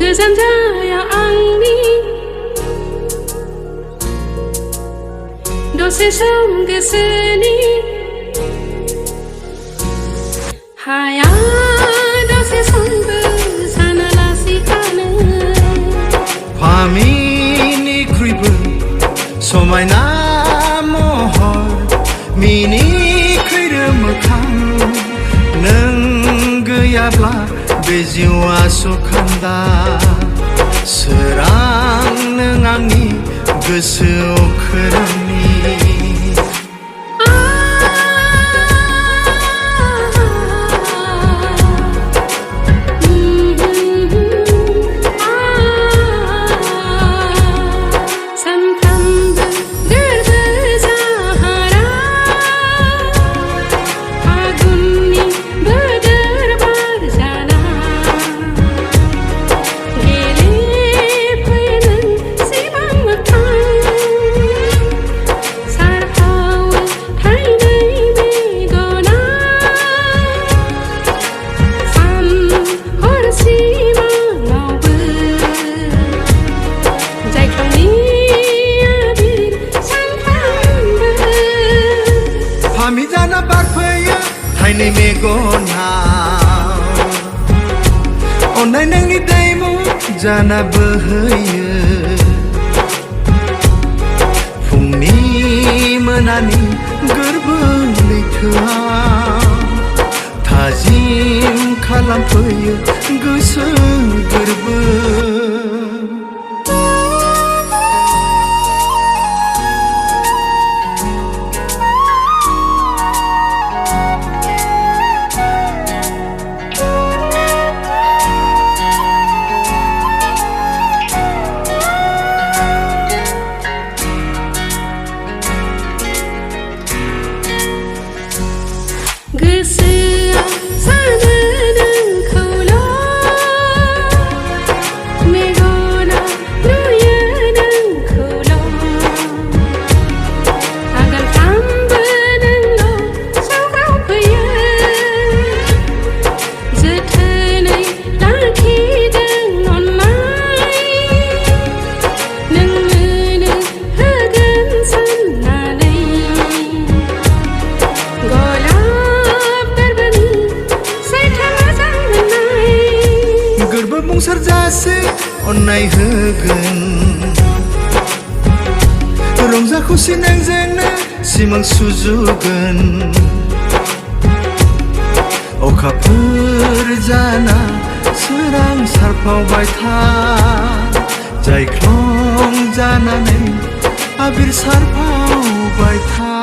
गोजान jaya angni dose sम गोसोनि हाया दसे समबो सानालासि थानो फामिनिख्रुइबो समायना महर मिनिख्रुइ मोखां नों गैयाब्ला बे जिउआ सुखान्दा सोरां नों आंनि गोसोआव खोरोमनि thainwi megonna अन्नाय नोंनि दैमु जाना बोहैयो फुंनि मोनानि गोरबो लैथोआव थाजिम खालामफैयो गोसो गोरबो गोसोआ सानो नोंखौल' मेगना नुयो नोंखौल' आगानफ्रामबो नोंल' सौग्रावफैयो जोथोनै लाखिदों अननाय नोंनो होगोन साननानै गोरबो बुंसारजासे अन्नाय होगोन रंजा खुसि नोंजोंनो सिमां सुजुगोन अखाफोर जाना सोरां सारफावबाय था जायख्लं जानानै आबिर सारफावबाय था